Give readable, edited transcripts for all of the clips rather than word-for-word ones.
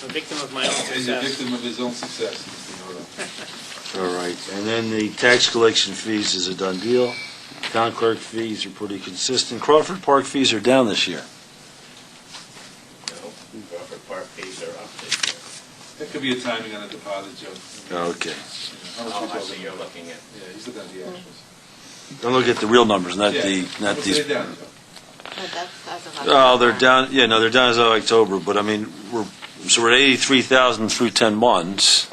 a victim of my own He's a success. victim of his own success, Mr. Noto. All right, and then the tax collection fees is a done deal. Town clerk fees are pretty consistent. Crawford Park fees are down this year. No, Crawford Park fees are up this year. That could be a timing on a deposit, Joe. Okay. How much Oh, we're I see talking you're about. looking at. Yeah, he's looking at the actuals. Don't look at the real numbers, not Yeah. not What's these. it down, Joe? Oh, they're down, yeah, no, they're down as of October, but I mean, we're at 83,000 through 10 months.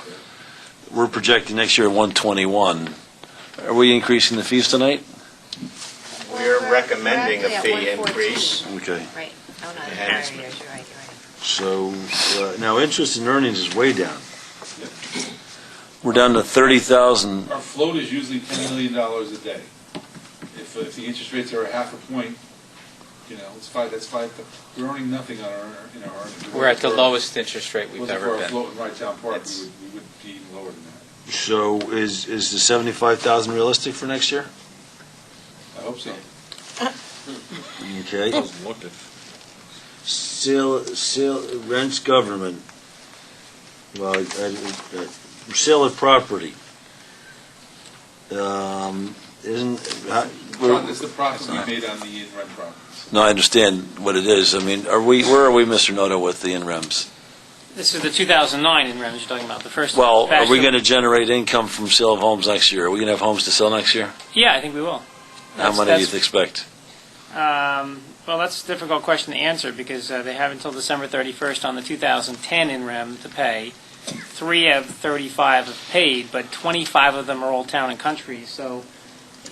We're projecting next year at 121. Are we increasing the fees tonight? We're recommending a fee increase. Okay. Right. Oh, no, And- you're right, you're right. So, now interest and earnings is way down. We're down to 30,000. Our float is usually $10 million a day. If the interest rates are a half a point, that's five. We're earning nothing on in our earnings. We're at the lowest interest rate we've Wasn't ever for our been. float in Wright-Town Park, It's- we would be even lower than that. So is the 75,000 realistic for next year? I hope so. Okay. Sale, rents government. Well, sale of property. Isn't, It's the profit we made on the in-rent properties. no, I understand what it is. I mean, where are we, Mr. Noto, with the in-rems? This is the 2009 in Rams you're talking about, the first. Well, batch are we that- going to generate income from sale of homes next year? Are we going to have homes to sell next year? Yeah, I think we will. How many do you expect? Well, that's a difficult question to answer because they have until December 31st on the 2010 in Rem to pay. 3 of 35 have paid, but 25 of them are all town and country. So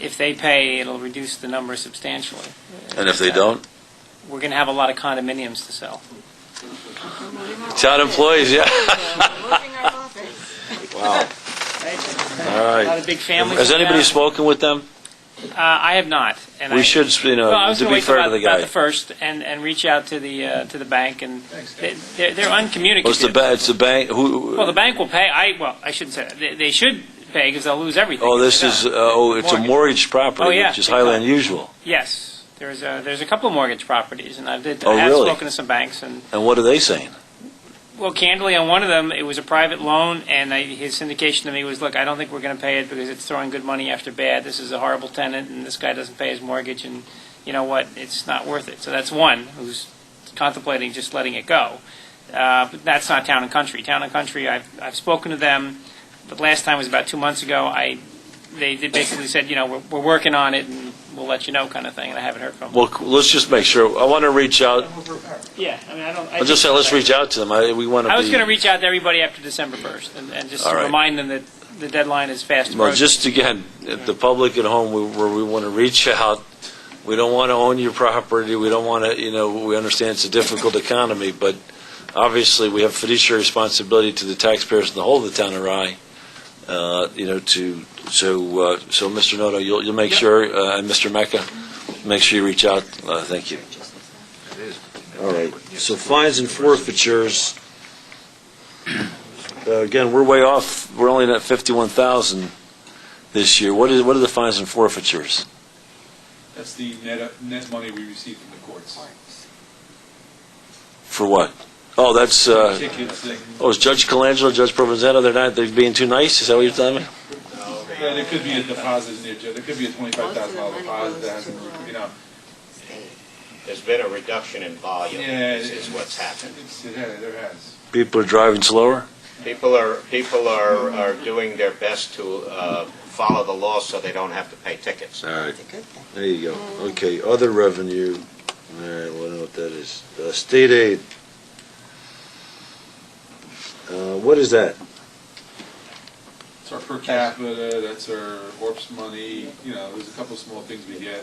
if they pay, it'll reduce the number substantially. And if they don't? We're going to have a lot of condominiums to sell. Town employees, yeah. Wow. All A lot right. of big families. Has in anybody town. spoken with them? I have not. And We should, Well, I was to going be to fair wait to the about guy. the first and reach out to the bank, and they're uncommunicative. It's the bank, Well, the bank will pay. I shouldn't say that. They should pay because they'll lose everything. oh, if this they is, don't. it's a mortgage property, Oh, yeah, which is big highly time. unusual. Yes, there's a couple of mortgage properties, and I Oh, have really? spoken to some banks, and And what are they saying? well, candidly, on one of them, it was a private loan, and his syndication to me was, look, I don't think we're going to pay it because it's throwing good money after bad. This is a horrible tenant, and this guy doesn't pay his mortgage, and you know what? It's not worth it. So that's one who's contemplating just letting it go. But that's not Town and Country. Town and Country, I've spoken to them, but last time was about 2 months ago. They basically said, we're working on it, and we'll let you know, kind of thing, and I haven't heard from them. Well, let's just make sure. I want to reach out. Yeah, I mean, I don't. I'll just say, let's reach out to them. We want to be. I was going to reach out to everybody after December 1st and just All right. remind them that the deadline is fast approaching. Well, just again, if the public at home, where we want to reach out, we don't want to own your property. We don't want to, we understand it's a difficult economy, but obviously we have fiduciary responsibility to the taxpayers in the whole of the town of Rye. So Mr. Noto, you'll make sure, and Mr. Mecca, make sure you reach out. Thank you. All right. So fines and forfeitures. Again, we're way off. We're only at 51,000 this year. What are the fines and forfeitures? That's the net money we receive from the courts. For what? Oh, that's. Tickets, Is Judge Colangelo, Judge Provenzano, they're being too nice? Is that what you're telling me? there could be a deposit in there, Joe. There could be a $25,000 deposit that hasn't, There's been a reduction in volume, Yeah, is what's happened. there has. People are driving slower? People are doing their best to follow the law so they don't have to pay tickets. All right. There you go. Okay, other revenue. All right, well, I don't know what that is. State aid. What is that? It's our per capita, that's our ORPS money, there's a couple small things we get.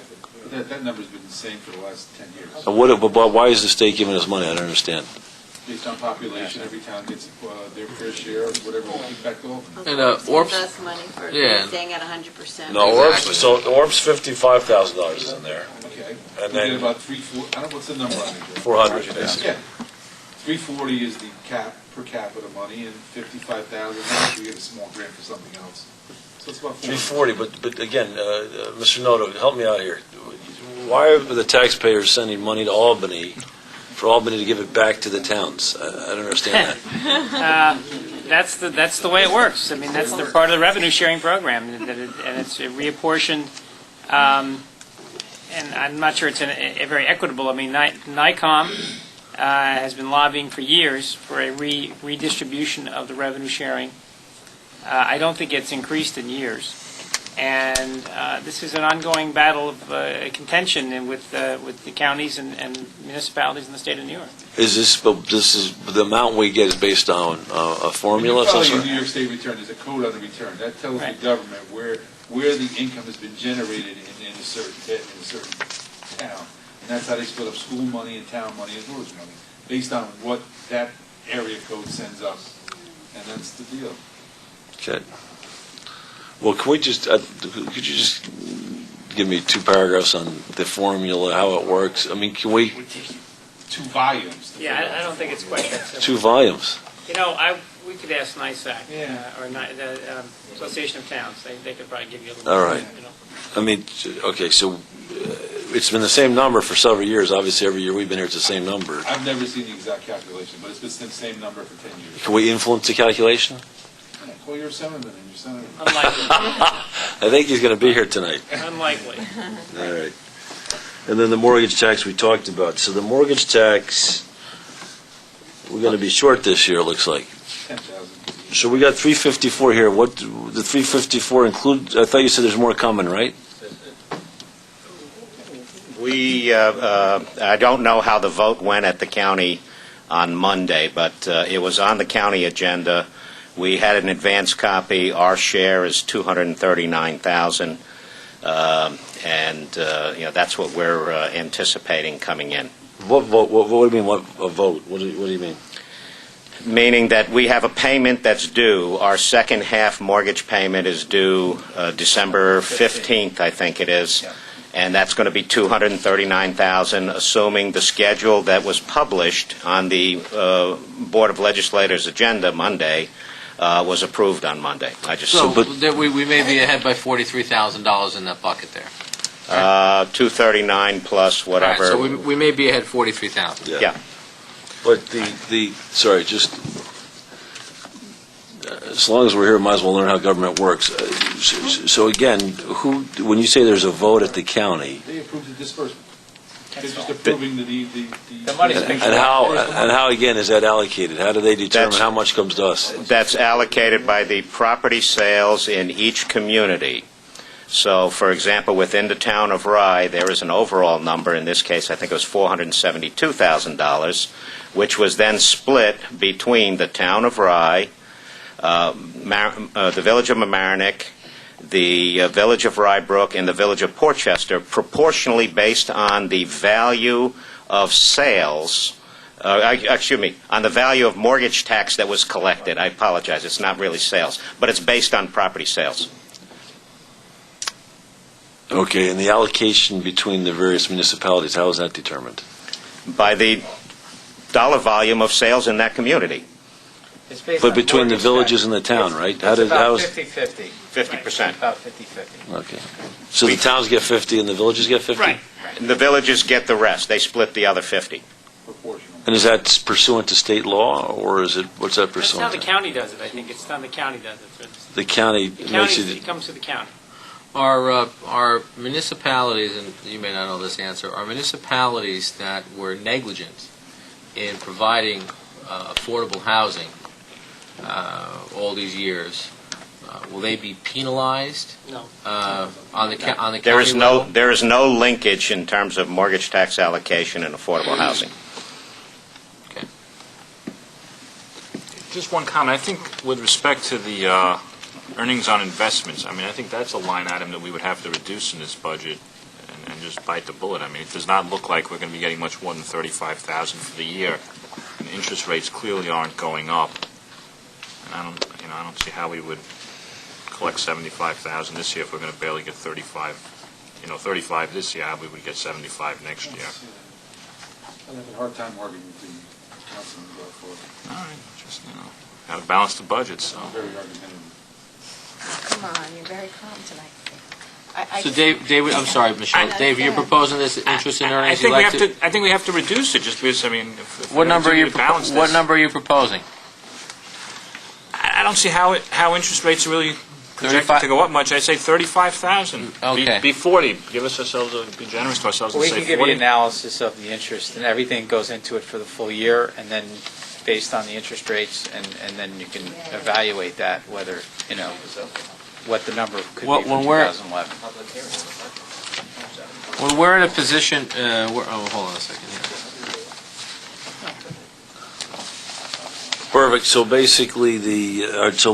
But that number's been the same for the last 10 years. Why is the state giving us money? I don't understand. Based on population, every town gets their fair share of whatever we kick back off. And Orbs- us money for Yeah. staying at 100%. No, Exactly. Orb's $55,000 is in there. Okay. And We then- get about 340, I don't know what's the number on it. 400, basically. Yeah. 340 is the per capita money, and 55,000, we get a small grant for something else. So it's about 340, but again, Mr. Noto, help me out here. Why are the taxpayers sending money to Albany for Albany to give it back to the towns. I don't understand that. That's the way it works. I mean, that's the part of the revenue sharing program, and it's reapportioned. And I'm not sure it's a very equitable. I mean, NICOM has been lobbying for years for a redistribution of the revenue sharing. I don't think it's increased in years. And this is an ongoing battle of contention with the counties and municipalities in the state of New York. Is this the amount we get is based on a formula? When you of some file your sort? New York State return, there's a code on the return. That tells Right. the government where the income has been generated in a certain town. And that's how they split up school money and town money and village money, based on what that area code sends us. And that's the deal. Okay. Well, can we just, could you just give me 2 paragraphs on the formula, how it works? I mean, can we, It would take you 2 volumes. to Yeah, fill out. I don't think it's quite that simple. 2 volumes? You know, we could ask NISAC Yeah. or the Association of Towns. They could probably give you a little. All bit, right. you know. I mean, okay, so it's been the same number for several years. Obviously, every year we've been here, it's the same number. I've never seen the exact calculation, but it's been the same number for 10 years. Can we influence the calculation? Yeah, call your senator and your senator. Unlikely. I think he's going to be here tonight. Unlikely. All right. And then the mortgage tax we talked about. So the mortgage tax, we're going to be short this year, it looks like. 10,000. So we got 354 here. What, the 354 include, I thought you said there's more coming, right? I don't know how the vote went at the county on Monday, but it was on the county agenda. We had an advance copy. Our share is $239,000, and that's what we're anticipating coming in. What vote? What do you mean, what a vote? What do you mean? Meaning that we have a payment that's due. Our second half mortgage payment is due December 15th, I think it is. Yeah. And that's going to be $239,000, assuming the schedule that was published on the Board of Legislators' agenda Monday was approved on Monday. So we may be ahead by $43,000 in that bucket there. 239 plus whatever. All right, so we may be ahead $43,000. Yeah. But sorry, just as long as we're here, might as well learn how government works. So again, when you say there's a vote at the county, They approved the disbursement. They're just approving the money's and being how again is that allocated? How do they determine That's- how much comes to us? That's allocated by the property sales in each community. So, for example, within the town of Rye, there is an overall number. In this case, I think it was $472,000, which was then split between the town of Rye, the village of Mamaroneck, the village of Rybrook, and the village of Portchester, proportionally based on the value of sales. On the value of mortgage tax that was collected. I apologize, it's not really sales, but it's based on property sales. Okay, and the allocation between the various municipalities, how is that determined? By the dollar volume of sales in that community, It's based But on between the mortgage villages tax. and the town, right? It's about 50-50. 50%. About 50-50. Okay. So the towns get 50 and the villages get 50? Right. And the villages get the rest. They split the other 50. proportional. And is that pursuant to state law, or is it, what's that That's how pursuant the to? county does it. I think it's done. The county does it. The county The makes county, it, it comes to the county. Our municipalities, and you may not know this answer, are municipalities that were negligent in providing affordable housing all these years, will they be penalized No. on the county There level? is no linkage in terms of mortgage tax allocation and affordable housing. Just one comment. I think with respect to the earnings on investments, I mean, I think that's a line item that we would have to reduce in this budget and just bite the bullet. I mean, it does not look like we're going to be getting much more than $35,000 for the year, and interest rates clearly aren't going up. And I don't see how we would collect $75,000 this year if we're going to barely get 35. 35 this year, how we would get 75 next year. I have a hard time arguing with the councilman about for All right, just got to balance the budget. So. very argumentative. Come on, you're very calm tonight. I So just- David, I'm sorry, Michelle. I- Dave, you're proposing this interest in I earnings? think You'd we like have to, I think we have to reduce it, just because, I mean, if What number are you, balance this. what number are you proposing? I don't see how interest rates are really projected 35 to go up much. I'd say 35,000. Okay. Be 40. Give us ourselves, be generous to ourselves and We say can give you 40. analysis of the interest, and everything goes into it for the full year, and then based on the interest rates, and then you can evaluate that, whether, what the number could Well, be for when we're- 2011. When we're in a position, hold on a second here. Perfect, so basically all right, so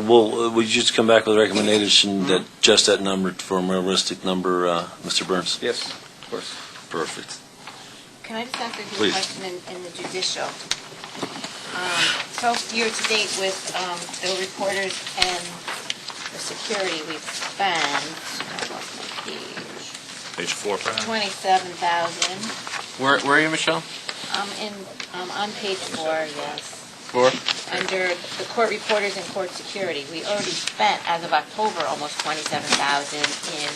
we just come back with a recommendation that just that number for a realistic number, Mr. Byrnes? Yes, of course. Perfect. Can I just ask a Please. question in the judicial? So year-to-date with the reporters and the security, we've spent, I lost my page, Page 4, perhaps. 27,000. Where are you, Michelle? On page 4, yes. For? Under the court reporters and court security, we already spent, as of October, almost 27,000 in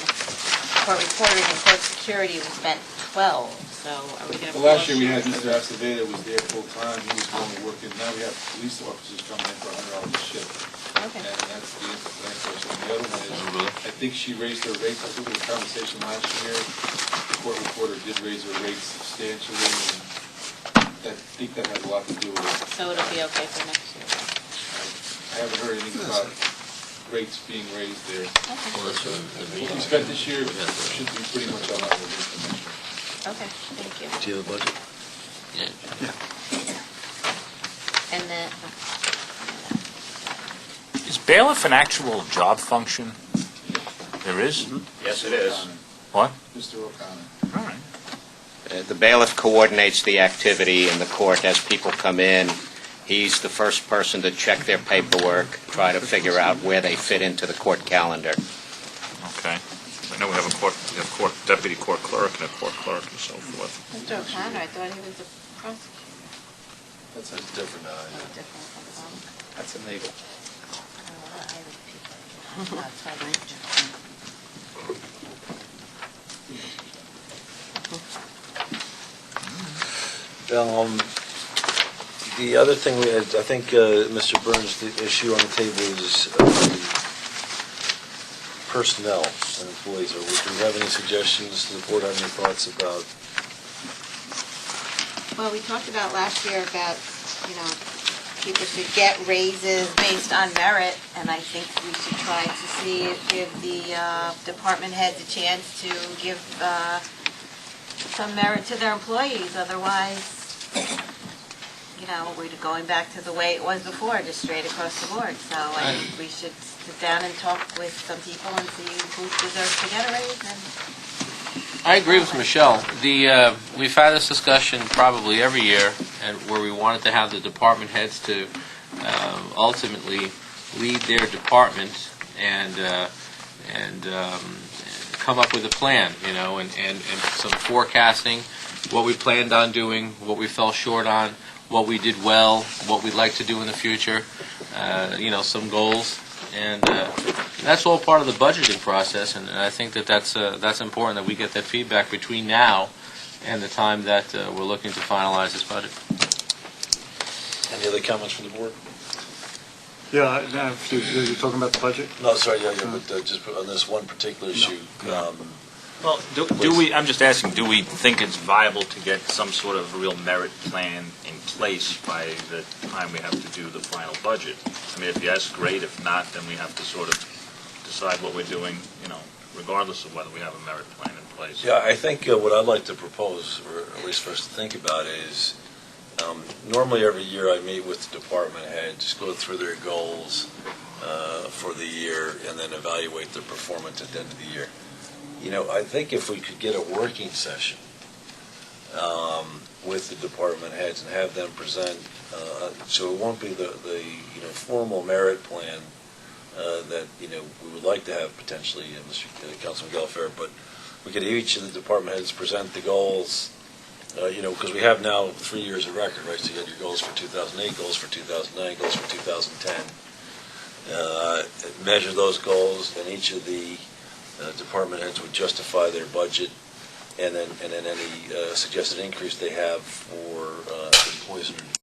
court reporters and court security. We spent 12, so are we going to? Well, last year we had Mr. Acevedo was there full-time, he was going to work, and now we have police officers coming in for $100 a shift. Okay. And that's the question. The other one is, I think she raised her rates, I think there was a conversation last year, the court reporter did raise her rates substantially, and I think that has a lot to do with it. So it'll be okay for next year. I haven't heard anything about rates being raised there. Okay. What we spent this year should be pretty much on our list for next year. Okay, thank you. Do you have a budget? And then, Is bailiff an actual job function? There is? Yes, it is. What? Mr. O'Connor. All right. The bailiff coordinates the activity in the court as people come in. He's the first person to check their paperwork, try to figure out where they fit into the court calendar. Okay. I know we have deputy court clerk and a court clerk and so forth. Mr. O'Connor, I thought he was a prosecutor. That's different now. Oh, different from That's illegal. Irish people. That's right. The other thing, I think, Mr. Burns, the issue on the table is personnel and employees. Do you have any suggestions? Does the board have any thoughts about? Well, we talked about last year about, people should get raises based on merit, and I think we should try to see, give the department heads a chance to give some merit to their employees. Otherwise, we're going back to the way it was before, just straight across the board. So I think we should sit down and talk with some people and see who deserves to get a raise. And I agree with Michelle. We've had this discussion probably every year, and where we wanted to have the department heads to ultimately lead their department and come up with a plan, and some forecasting, what we planned on doing, what we fell short on, what we did well, what we'd like to do in the future, some goals. And that's all part of the budgeting process, and I think that's important that we get that feedback between now and the time that we're looking to finalize this budget. Any other comments from the board? Yeah, you're talking about the budget? No, sorry, but just on this one particular issue. Well, do we, I'm just asking, do we think it's viable to get some sort of real merit plan in place by the time we have to do the final budget? I mean, if yes, great. If not, then we have to sort of decide what we're doing, regardless of whether we have a merit plan in place. Yeah, I think what I'd like to propose, or at least for us to think about, is normally every year I meet with the department heads, go through their goals for the year, and then evaluate their performance at the end of the year. I think if we could get a working session with the department heads and have them present, so it won't be the formal merit plan that we would like to have potentially, Mr. Councilman Gelfair, but we could have each of the department heads present the goals, because we have now 3 years of record, right? So you got your goals for 2008, goals for 2009, goals for 2010. Measure those goals, and each of the department heads would justify their budget, and then any suggested increase they have for employees under